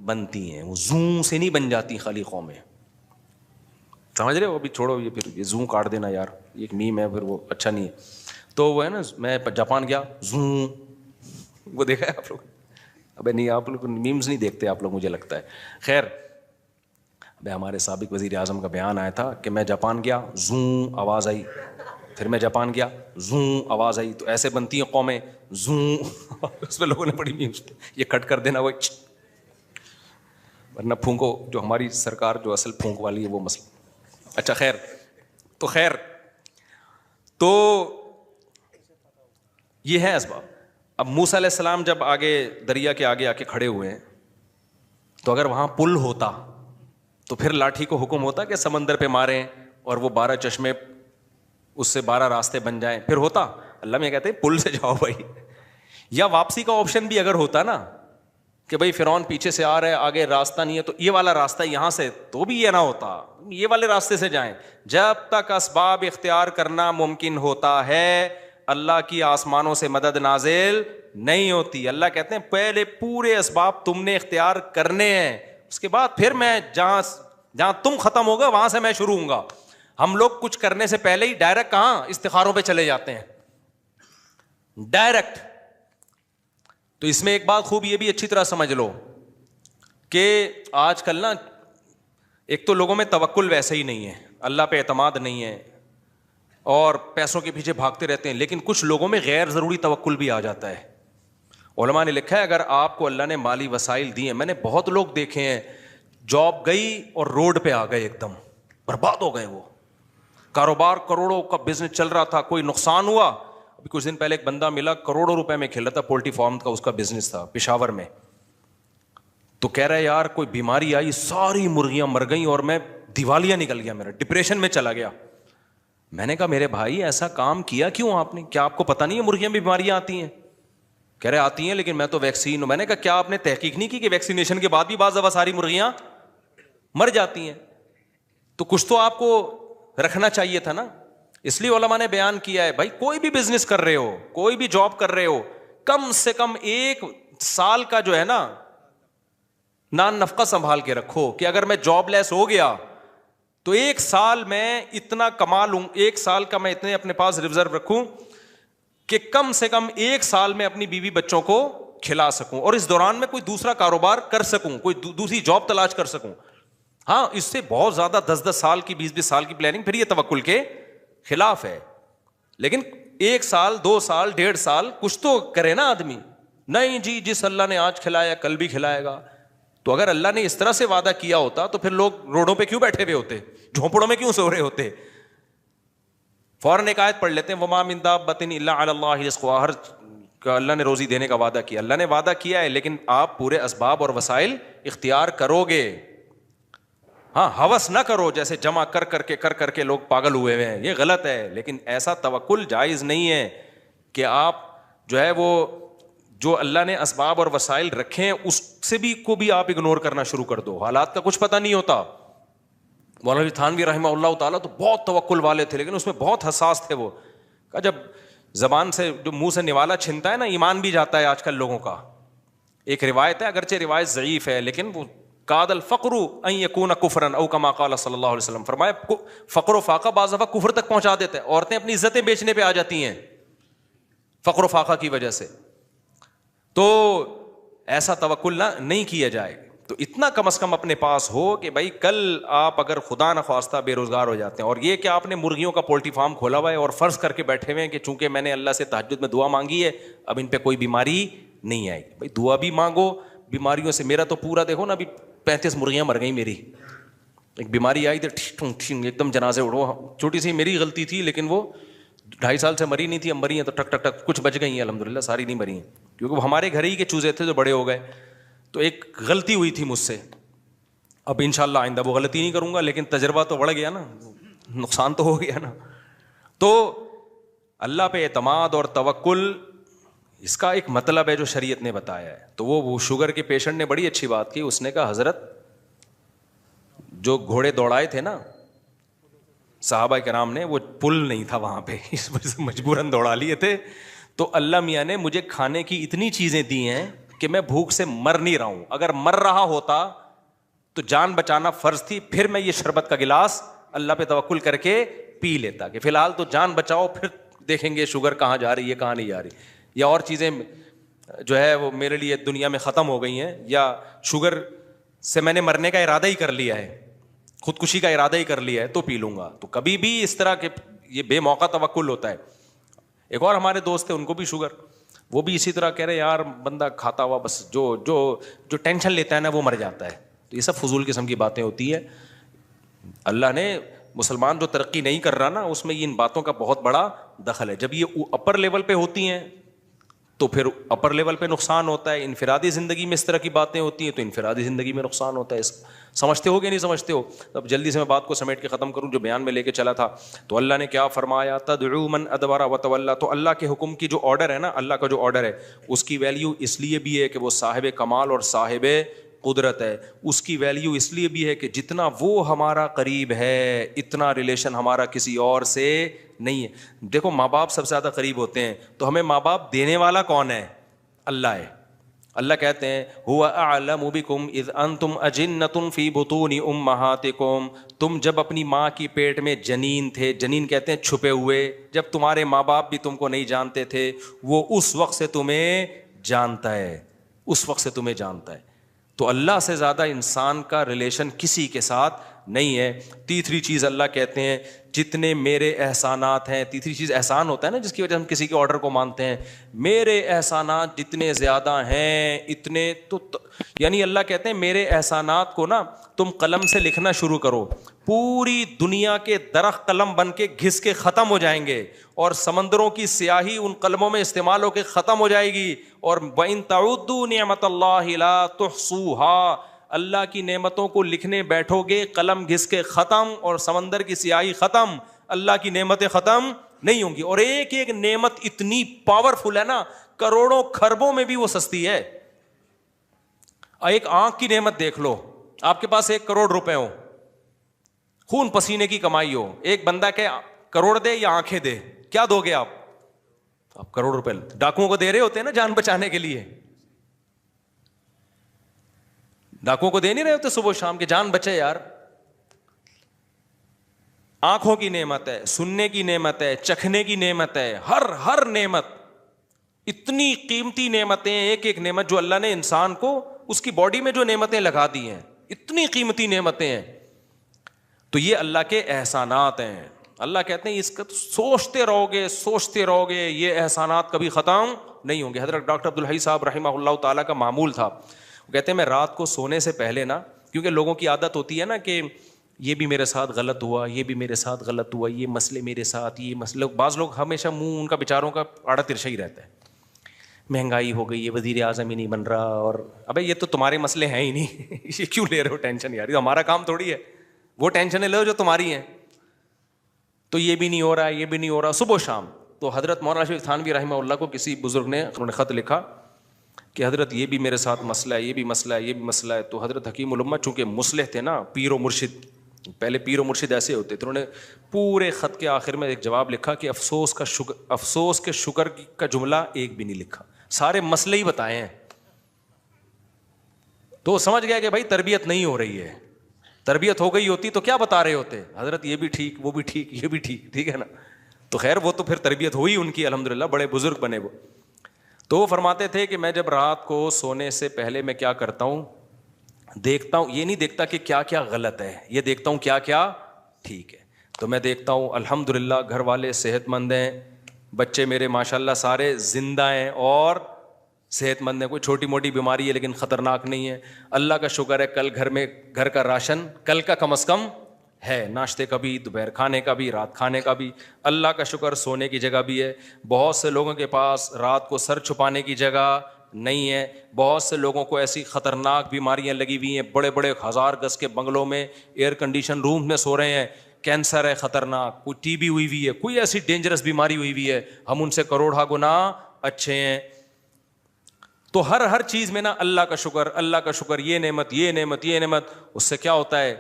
Speaker 1: بنتی ہیں. وہ زوں سے نہیں بن جاتی خالی قومیں, سمجھ رہے ہو. ابھی چھوڑو یہ, پھر یہ زوں کاٹ دینا یار, یہ ایک میم ہے, پھر وہ اچھا نہیں ہے. تو وہ ہے نا, میں جاپان گیا, زوں, وہ دیکھا ہے آپ لوگ؟ ابے نہیں, آپ لوگ میمز نہیں دیکھتے آپ لوگ, مجھے لگتا ہے. خیر, ابھی ہمارے سابق وزیر اعظم کا بیان آیا تھا کہ میں جاپان گیا, زوں آواز آئی. پھر میں جاپان گیا, زوں آواز آئی. تو ایسے بنتی ہیں قومیں, زوں. اس میں لوگوں نے بڑی میمز, یہ کٹ کر دینا, وہ ورنہ پھونکو, جو ہماری سرکار جو اصل پھونک والی ہے وہ مسئلہ. اچھا خیر, تو خیر, تو یہ ہے اسباب. اب موسیٰ علیہ السلام جب آگے دریا کے آگے آ کے کھڑے ہوئے ہیں, تو اگر وہاں پل ہوتا تو پھر لاٹھی کو حکم ہوتا کہ سمندر پہ ماریں اور وہ 12 چشمے, اس سے 12 راستے بن جائیں, پھر ہوتا. اللہ میں کہتے ہیں پل سے جاؤ بھائی. یا واپسی کا آپشن بھی اگر ہوتا نا کہ بھائی فرعون پیچھے سے آ رہا ہے, آگے راستہ نہیں ہے, تو یہ والا راستہ یہاں سے, تو بھی یہ نہ ہوتا, یہ والے راستے سے جائیں. جب تک اسباب اختیار کرنا ممکن ہوتا ہے, اللہ کی آسمانوں سے مدد نازل نہیں ہوتی. اللہ کہتے ہیں پہلے پورے اسباب تم نے اختیار کرنے ہیں, اس کے بعد پھر میں جہاں تم ختم ہوگا وہاں سے میں شروع ہوں گا. ہم لوگ کچھ کرنے سے پہلے ہی ڈائریکٹ کہاں استخاروں پہ چلے جاتے ہیں, ڈائریکٹ. تو اس میں ایک بات خوب یہ بھی اچھی طرح سمجھ لو کہ آج کل نا, ایک تو لوگوں میں توکل ویسے ہی نہیں ہے, اللہ پہ اعتماد نہیں ہے, اور پیسوں کے پیچھے بھاگتے رہتے ہیں. لیکن کچھ لوگوں میں غیر ضروری توکل بھی آ جاتا ہے. علماء نے لکھا ہے اگر آپ کو اللہ نے مالی وسائل دیے, میں نے بہت لوگ دیکھے ہیں, جاب گئی اور روڈ پہ آ گئے, ایک دم برباد ہو گئے. وہ کاروبار کروڑوں کا بزنس چل رہا تھا, کوئی نقصان ہوا. ابھی کچھ دن پہلے ایک بندہ ملا, کروڑوں روپے میں کھیل رہا تھا, پولٹری فارم کا اس کا بزنس تھا پشاور میں. تو کہہ رہا ہے یار کوئی بیماری آئی, ساری مرغیاں مر گئیں اور میں دیوالیہ نکل گیا, میرا ڈپریشن میں چلا گیا. میں نے کہا میرے بھائی ایسا کام کیا کیوں آپ نے, کیا آپ کو پتا نہیں ہے مرغیاں میں بیماریاں آتی ہیں؟ کہہ رہے آتی ہیں لیکن میں تو ویکسین ہوں. میں نے کہا کیا آپ نے تحقیق نہیں کی کہ ویکسینیشن کے بعد بھی بعض دفعہ ساری مرغیاں مر جاتی ہیں؟ تو کچھ تو آپ کو رکھنا چاہیے تھا نا. اس لیے علماء نے بیان کیا ہے بھائی کوئی بھی بزنس کر رہے ہو, کوئی بھی جاب کر رہے ہو, کم سے کم 1 سال کا جو ہے نا نان نفقہ سنبھال کے رکھو کہ اگر میں جاب لیس ہو گیا تو 1 سال میں اتنا کما لوں, 1 سال کا میں اتنے اپنے پاس ریزرو رکھوں کہ کم سے کم 1 سال میں اپنی بیوی بچوں کو کھلا سکوں, اور اس دوران میں کوئی دوسرا کاروبار کر سکوں, کوئی دوسری جاب تلاش کر سکوں. ہاں اس سے بہت زیادہ 10-10 سال کی 20-20 سال کی پلاننگ, پھر یہ توکل کے خلاف ہے. لیکن 1 سال 2 سال 1.5 سال کچھ تو کرے نا آدمی. نہیں جی جس اللہ نے آج کھلایا کل بھی کھلائے گا. تو اگر اللہ نے اس طرح سے وعدہ کیا ہوتا تو پھر لوگ روڈوں پہ کیوں بیٹھے ہوئے ہوتے, جھونپڑوں میں کیوں سو رہے ہوتے؟ فوراً ایک آیت پڑھ لیتے ہیں, وما من دابۃ الا علی اللہ رزقها, ہر اللہ نے روزی دینے کا وعدہ کیا. اللہ نے وعدہ کیا ہے لیکن آپ پورے اسباب اور وسائل اختیار کرو گے. ہاں ہوس نہ کرو جیسے جمع کر کے لوگ پاگل ہوئے ہوئے ہیں، یہ غلط ہے. لیکن ایسا توکل جائز نہیں ہے کہ آپ جو ہے وہ جو اللہ نے اسباب اور وسائل رکھے ہیں اس سے بھی کو بھی آپ اگنور کرنا شروع کر دو. حالات کا کچھ پتہ نہیں ہوتا. مولانا تھانوی رحمہ اللہ تعالیٰ تو بہت توکل والے تھے لیکن اس میں بہت حساس تھے. وہ کہ جب زبان سے جو منہ سے نوالا چھنتا ہے نا ایمان بھی جاتا ہے آج کل لوگوں کا. ایک روایت ہے، اگرچہ روایت ضعیف ہے لیکن وہ قاد الفقر ان یکون کفرا او کما قال صلی اللہ علیہ وسلم، فرمایا فقر و فاقہ بعض دفعہ کفر تک پہنچا دیتا ہے. عورتیں اپنی عزتیں بیچنے پہ آ جاتی ہیں فقر و فاقہ کی وجہ سے. تو ایسا توکل نہیں کیا جائے. تو اتنا کم از کم اپنے پاس ہو کہ بھائی کل آپ اگر خدا نخواستہ بے روزگار ہو جاتے ہیں، اور یہ کہ آپ نے مرغیوں کا پولٹری فارم کھولا ہوا ہے اور فرض کر کے بیٹھے ہوئے ہیں کہ چونکہ میں نے اللہ سے تہجد میں دعا مانگی ہے اب ان پہ کوئی بیماری نہیں آئے گی. بھائی دعا بھی مانگو بیماریوں سے. میرا تو پورا دیکھو نا ابھی 35 مرغیاں مر گئیں میری. ایک بیماری آئی تھی ایک دم جنازے اڑو، چھوٹی سی میری غلطی تھی لیکن وہ 2.5 سال سے مری نہیں تھی، اب مری ہیں تو ٹک ٹک ٹک کچھ بچ گئی ہیں الحمدللہ، ساری نہیں مری ہیں کیونکہ وہ ہمارے گھر ہی کے چوزے تھے جو بڑے ہو گئے. تو ایک غلطی ہوئی تھی مجھ سے، اب انشاءاللہ آئندہ وہ غلطی نہیں کروں گا، لیکن تجربہ تو بڑھ گیا نا، نقصان تو ہو گیا نا. تو اللہ پہ اعتماد اور توکل اس کا ایک مطلب ہے جو شریعت نے بتایا ہے. تو وہ شوگر کے پیشنٹ نے بڑی اچھی بات کی، اس نے کہا حضرت جو گھوڑے دوڑائے تھے نا صحابہ کرام نے، وہ پل نہیں تھا وہاں پہ، اس وجہ سے مجبوراً دوڑا لیے تھے. تو اللہ میاں نے مجھے کھانے کی اتنی چیزیں دی ہیں کہ میں بھوک سے مر نہیں رہا ہوں. اگر مر رہا ہوتا تو جان بچانا فرض تھی، پھر میں یہ شربت کا گلاس اللہ پہ توکل کر کے پی لیتا کہ فی الحال تو جان بچاؤ، پھر دیکھیں گے شوگر کہاں جا رہی ہے کہاں نہیں جا رہی، یا اور چیزیں جو ہے وہ میرے لیے دنیا میں ختم ہو گئی ہیں، یا شوگر سے میں نے مرنے کا ارادہ ہی کر لیا ہے، خودکشی کا ارادہ ہی کر لیا ہے تو پی لوں گا. تو کبھی بھی اس طرح کے یہ بے موقع توکل ہوتا ہے. ایک اور ہمارے دوست تھے ان کو بھی شوگر، وہ بھی اسی طرح کہہ رہے یار بندہ کھاتا ہوا بس جو جو جو ٹینشن لیتا ہے نا وہ مر جاتا ہے. تو یہ سب فضول قسم کی باتیں ہوتی ہے. اللہ نے مسلمان جو ترقی نہیں کر رہا نا اس میں ان باتوں کا بہت بڑا دخل ہے. جب یہ اپر لیول پہ ہوتی ہیں تو پھر اپر لیول پہ نقصان ہوتا ہے. انفرادی زندگی میں اس طرح کی باتیں ہوتی ہیں تو انفرادی زندگی میں نقصان ہوتا ہے. سمجھتے ہو کہ نہیں سمجھتے ہو؟ اب جلدی سے میں بات کو سمیٹ کے ختم کروں جو بیان میں لے کے چلا تھا. تو اللہ نے کیا فرمایا؟ تدعو من ادبر وتولى. تو اللہ کے حکم کی جو آرڈر ہے نا، اللہ کا جو آرڈر ہے اس کی ویلیو اس لیے بھی ہے کہ وہ صاحب کمال اور صاحب قدرت ہے. اس کی ویلیو اس لیے بھی ہے کہ جتنا وہ ہمارا قریب ہے اتنا ریلیشن ہمارا کسی اور سے نہیں ہے. دیکھو ماں باپ سب سے زیادہ قریب ہوتے ہیں تو ہمیں ماں باپ دینے والا کون ہے؟ اللہ ہے. اللہ کہتے ہیں هو اعلم بكم اذ انتم اجنة في بطون امهاتكم. تم جب اپنی ماں کی پیٹ میں جنین تھے، جنین کہتے ہیں چھپے ہوئے، جب تمہارے ماں باپ بھی تم کو نہیں جانتے تھے، وہ اس وقت سے تمہیں جانتا ہے، اس وقت سے تمہیں جانتا ہے. تو اللہ سے زیادہ انسان کا ریلیشن کسی کے ساتھ نہیں ہے. تیسری چیز اللہ کہتے ہیں جتنے میرے احسانات ہیں، تیسری چیز احسان ہوتا ہے نا جس کی وجہ ہم کسی کے آرڈر کو مانتے ہیں. میرے احسانات جتنے زیادہ ہیں اتنے تو یعنی اللہ کہتے ہیں میرے احسانات کو نا تم قلم سے لکھنا شروع کرو، پوری دنیا کے درخت قلم بن کے گھس کے ختم ہو جائیں گے اور سمندروں کی سیاہی ان قلموں میں استعمال ہو کے ختم ہو جائے گی. اور وَإِن تَعُدُّوا نِعْمَةَ اللَّهِ لَا تُحْصُوهَا. اللہ کی نعمتوں کو لکھنے بیٹھو گے قلم گھس کے ختم اور سمندر کی سیاہی ختم، اللہ کی نعمتیں ختم نہیں ہوں گی. اور ایک ایک نعمت اتنی پاورفل ہے نا، کروڑوں خربوں میں بھی وہ سستی ہے. ایک آنکھ کی نعمت دیکھ لو، آپ کے پاس 1 کروڑ روپے ہو، خون پسینے کی کمائی ہو، ایک بندہ کہ کروڑ دے یا آنکھیں دے، کیا دو گے آپ؟ آپ کروڑ روپے ڈاکوؤں کو دے رہے ہوتے ہیں نا جان بچانے کے لیے. ڈاکوؤں کو دے نہیں رہے ہوتے صبح شام کے جان بچے یار. آنکھوں کی نعمت ہے، سننے کی نعمت ہے، چکھنے کی نعمت ہے، ہر نعمت اتنی قیمتی نعمتیں، ایک ایک نعمت جو اللہ نے انسان کو اس کی باڈی میں جو نعمتیں لگا دی ہیں اتنی قیمتی نعمتیں ہیں. تو یہ اللہ کے احسانات ہیں. اللہ کہتے ہیں اس کا سوچتے رہو گے یہ احسانات کبھی ختم نہیں ہوں گے. حضرت ڈاکٹر عبدالحی صاحب رحمہ اللہ تعالیٰ کا معمول تھا، وہ کہتے ہیں میں رات کو سونے سے پہلے نا، کیونکہ لوگوں کی عادت ہوتی ہے نا کہ یہ بھی میرے ساتھ غلط ہوا، یہ بھی میرے ساتھ غلط ہوا، یہ مسئلے میرے ساتھ، یہ مسئلے، بعض لوگ ہمیشہ منہ ان کا بیچاروں کا آڑا ترچھا ہی رہتا ہے. مہنگائی ہو گئی، یہ وزیر اعظم ہی نہیں بن رہا، اور ابے یہ تو تمہارے مسئلے ہیں ہی نہیں یہ کیوں لے رہے ہو ٹینشن یار، یہ ہمارا کام تھوڑی ہے. وہ ٹینشنیں لو جو تمہاری ہیں. تو یہ بھی نہیں ہو رہا ہے, یہ بھی نہیں ہو رہا, صبح و شام. تو حضرت مولانا شفیع تھانوی رحمہ اللہ کو کسی بزرگ نے انہوں نے خط لکھا کہ حضرت یہ بھی میرے ساتھ مسئلہ ہے, یہ بھی مسئلہ ہے, یہ بھی مسئلہ ہے. تو حضرت حکیم الامہ چونکہ مصلح تھے نا, پیر و مرشد, پہلے پیر و مرشد ایسے ہوتے تھے, انہوں نے پورے خط کے آخر میں ایک جواب لکھا کہ افسوس کے شکر کا جملہ ایک بھی نہیں لکھا, سارے مسئلے ہی بتائے ہیں. تو سمجھ گیا کہ بھائی تربیت نہیں ہو رہی ہے, تربیت ہو گئی ہوتی تو کیا بتا رہے ہوتے حضرت, یہ بھی ٹھیک, وہ بھی ٹھیک, یہ بھی ٹھیک, ٹھیک ہے نا. تو خیر وہ تو پھر تربیت ہوئی ان کی الحمدللہ, بڑے بزرگ بنے وہ. تو وہ فرماتے تھے کہ میں جب رات کو سونے سے پہلے میں کیا کرتا ہوں, دیکھتا ہوں, یہ نہیں دیکھتا کہ کیا کیا غلط ہے, یہ دیکھتا ہوں کیا کیا ٹھیک ہے. تو میں دیکھتا ہوں الحمدللہ گھر والے صحت مند ہیں, بچے میرے ماشاءاللہ سارے زندہ ہیں اور صحت مند ہیں, کوئی چھوٹی موٹی بیماری ہے لیکن خطرناک نہیں ہے. اللہ کا شکر ہے کل گھر کا راشن کل کا کم از کم ہے, ناشتے کا بھی, دوپہر کھانے کا بھی, رات کھانے کا بھی. اللہ کا شکر سونے کی جگہ بھی ہے. بہت سے لوگوں کے پاس رات کو سر چھپانے کی جگہ نہیں ہے. بہت سے لوگوں کو ایسی خطرناک بیماریاں لگی ہوئی ہیں, بڑے بڑے 1000 گز کے بنگلوں میں ایئر کنڈیشن روم میں سو رہے ہیں. کینسر ہے خطرناک, کوئی ٹی بی ہوئی ہوئی ہے, کوئی ایسی ڈینجرس بیماری ہوئی ہوئی ہے, ہم ان سے کروڑا گنا اچھے ہیں. تو ہر چیز میں نا اللہ کا شکر, اللہ کا شکر, یہ نعمت, یہ نعمت, یہ نعمت. اس سے کیا ہوتا ہے,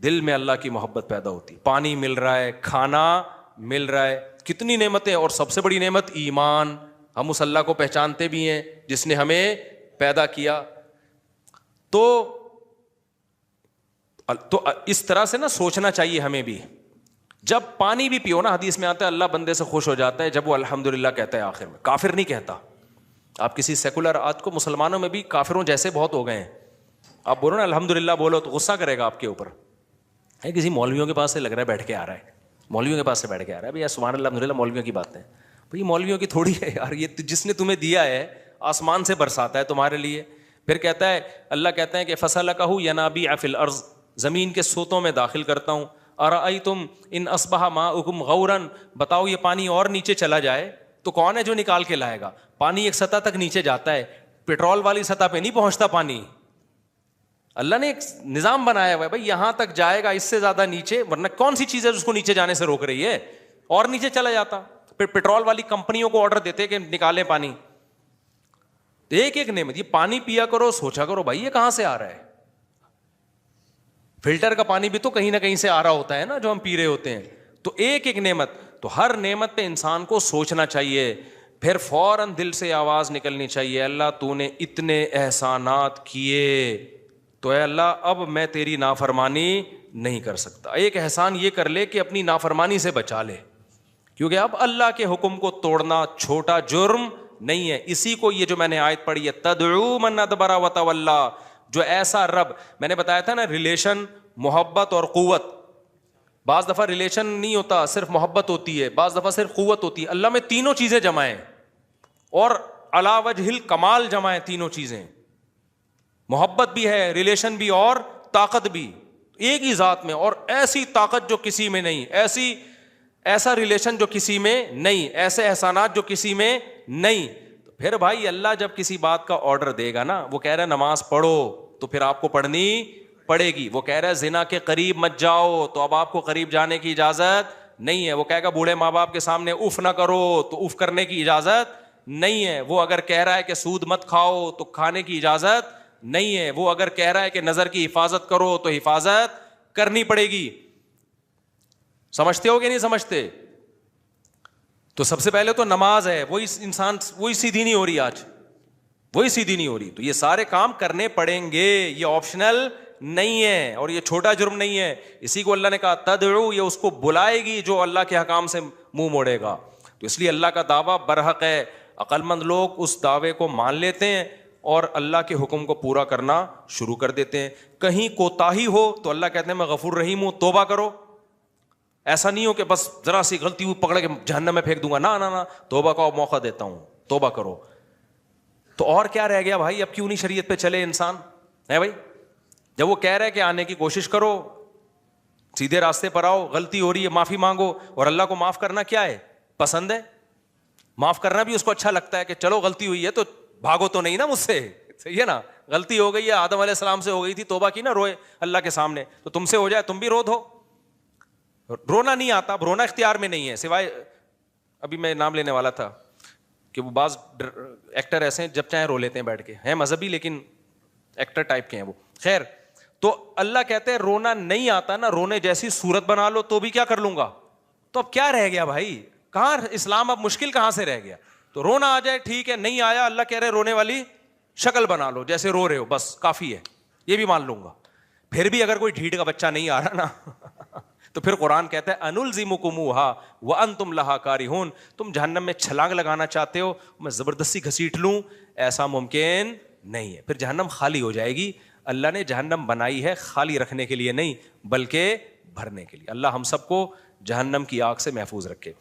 Speaker 1: دل میں اللہ کی محبت پیدا ہوتی. پانی مل رہا ہے, کھانا مل رہا ہے, کتنی نعمتیں. اور سب سے بڑی نعمت ایمان, ہم اس اللہ کو پہچانتے بھی ہیں جس نے ہمیں پیدا کیا. تو اس طرح سے نا سوچنا چاہیے ہمیں بھی. جب پانی بھی پیو نا, حدیث میں آتا ہے اللہ بندے سے خوش ہو جاتا ہے جب وہ الحمدللہ کہتا ہے آخر میں, کافر نہیں کہتا. آپ کسی سیکولر, آج کو مسلمانوں میں بھی کافروں جیسے بہت ہو گئے ہیں, آپ بولو نا الحمدللہ بولو تو غصہ کرے گا آپ کے اوپر. ہے کسی مولویوں کے پاس سے لگ رہا ہے بیٹھ کے آ رہا ہے, مولویوں کے پاس سے بیٹھ کے آ رہا ہے, بھائی سبحان اللہ الحمدللہ مولویوں کی باتیں. بھائی مولویوں کی تھوڑی ہے یار, یہ جس نے تمہیں دیا ہے آسمان سے برساتا ہے تمہارے لیے. پھر کہتا ہے, اللہ کہتا ہے کہ فسلکہ ینابیع فی الارض, زمین کے سوتوں میں داخل کرتا ہوں. ارأیتم ان اصبح ماؤکم غورا, بتاؤ یہ پانی اور نیچے چلا جائے تو کون ہے جو نکال کے لائے گا. پانی ایک سطح تک نیچے جاتا ہے, پیٹرول والی سطح پہ نہیں پہنچتا پانی. اللہ نے ایک نظام بنایا ہوا ہے, بھائی یہاں تک جائے گا, اس سے زیادہ نیچے, ورنہ کون سی چیز ہے جس کو نیچے جانے سے روک رہی ہے, اور نیچے چلا جاتا. پھر پیٹرول والی کمپنیوں کو آرڈر دیتے کہ نکالیں پانی. ایک ایک نعمت, یہ پانی پیا کرو, سوچا کرو بھائی یہ کہاں سے آ رہا ہے. فلٹر کا پانی بھی تو کہیں نہ کہیں سے آ رہا ہوتا ہے نا جو ہم پی رہے ہوتے ہیں. تو ایک ایک نعمت, تو ہر نعمت پہ انسان کو سوچنا چاہیے. پھر فوراً دل سے آواز نکلنی چاہیے, اللہ تو نے اتنے احسانات کیے, تو اے اللہ اب میں تیری نافرمانی نہیں کر سکتا. ایک احسان یہ کر لے کہ اپنی نافرمانی سے بچا لے, کیونکہ اب اللہ کے حکم کو توڑنا چھوٹا جرم نہیں ہے. اسی کو یہ جو میں نے آیت پڑھی ہے, تدعو من ادبر وتولی, جو ایسا رب, میں نے بتایا تھا نا ریلیشن, محبت اور قوت. بعض دفعہ ریلیشن نہیں ہوتا, صرف محبت ہوتی ہے, بعض دفعہ صرف قوت ہوتی ہے. اللہ میں تینوں چیزیں جمع ہیں, اور علی وجہ الکمال جمع ہیں تینوں چیزیں. محبت بھی ہے, ریلیشن بھی, اور طاقت بھی, ایک ہی ذات میں. اور ایسی طاقت جو کسی میں نہیں, ایسا ریلیشن جو کسی میں نہیں, ایسے احسانات جو کسی میں نہیں. پھر بھائی اللہ جب کسی بات کا آرڈر دے گا نا, وہ کہہ رہا ہے نماز پڑھو, تو پھر آپ کو پڑھنی پڑے گی. وہ کہہ رہا ہے زنا کے قریب مت جاؤ, تو اب آپ کو قریب جانے کی اجازت نہیں ہے. وہ کہے گا بوڑھے ماں باپ کے سامنے اف نہ کرو, تو اف کرنے کی اجازت نہیں ہے. وہ اگر کہہ رہا ہے کہ سود مت کھاؤ, تو کھانے کی اجازت نہیں ہے. وہ اگر کہہ رہا ہے کہ نظر کی حفاظت کرو, تو حفاظت کرنی پڑے گی. سمجھتے ہو کہ نہیں سمجھتے؟ تو سب سے پہلے تو نماز ہے, وہی انسان وہی سیدھی نہیں ہو رہی, آج وہی سیدھی نہیں ہو رہی. تو یہ سارے کام کرنے پڑیں گے, یہ آپشنل نہیں ہے, اور یہ چھوٹا جرم نہیں ہے. اسی کو اللہ نے کہا تدعو, یہ اس کو بلائے گی جو اللہ کے حکام سے منہ موڑے گا. تو اس لیے اللہ کا دعویٰ برحق ہے. عقل مند لوگ اس دعوے کو مان لیتے ہیں اور اللہ کے حکم کو پورا کرنا شروع کر دیتے ہیں. کہیں کوتاہی ہو تو اللہ کہتے ہیں میں غفور رحیم ہوں, توبہ کرو. ایسا نہیں ہو کہ بس ذرا سی غلطی ہوئی پکڑ کے جہنم میں پھینک دوں گا, نہ, توبہ کا موقع دیتا ہوں, توبہ کرو. تو اور کیا رہ گیا بھائی, اب کیوں نہیں شریعت پہ چلے انسان ہے بھائی؟ جب وہ کہہ رہے کہ آنے کی کوشش کرو, سیدھے راستے پر آؤ, غلطی ہو رہی ہے معافی مانگو. اور اللہ کو معاف کرنا کیا ہے, پسند ہے. معاف کرنا بھی اس کو اچھا لگتا ہے کہ چلو غلطی ہوئی ہے تو بھاگو تو نہیں نا مجھ سے, صحیح ہے نا, غلطی ہو گئی ہے, آدم علیہ السلام سے ہو گئی تھی, توبہ کی نا, روئے اللہ کے سامنے, تو تم سے ہو جائے تم بھی رو دو. رونا نہیں آتا, اب رونا اختیار میں نہیں ہے, سوائے ابھی میں نام لینے والا تھا کہ وہ بعض ایکٹر ایسے ہیں جب چاہیں رو لیتے ہیں بیٹھ کے, ہیں مذہبی لیکن ایکٹر ٹائپ کے ہیں وہ. خیر, تو اللہ کہتے ہیں رونا نہیں آتا نا, رونے جیسی صورت بنا لو تو بھی کیا کر لوں گا. تو اب کیا رہ گیا بھائی, کہاں اسلام, اب مشکل کہاں سے رہ گیا. تو رونا آ جائے ٹھیک ہے, نہیں آیا اللہ کہہ رہے رونے والی شکل بنا لو جیسے رو رہے ہو, بس کافی ہے, یہ بھی مان لوں گا. پھر بھی اگر کوئی ڈھیٹ کا بچہ نہیں آ رہا نا تو پھر قرآن کہتا ہے انلزمکموها وانتم لها کارہون, تم جہنم میں چھلانگ لگانا چاہتے ہو, میں زبردستی گھسیٹ لوں, ایسا ممکن نہیں ہے. پھر جہنم خالی ہو جائے گی. اللہ نے جہنم بنائی ہے خالی رکھنے کے لیے نہیں بلکہ بھرنے کے لیے. اللہ ہم سب کو جہنم کی آگ سے محفوظ رکھے.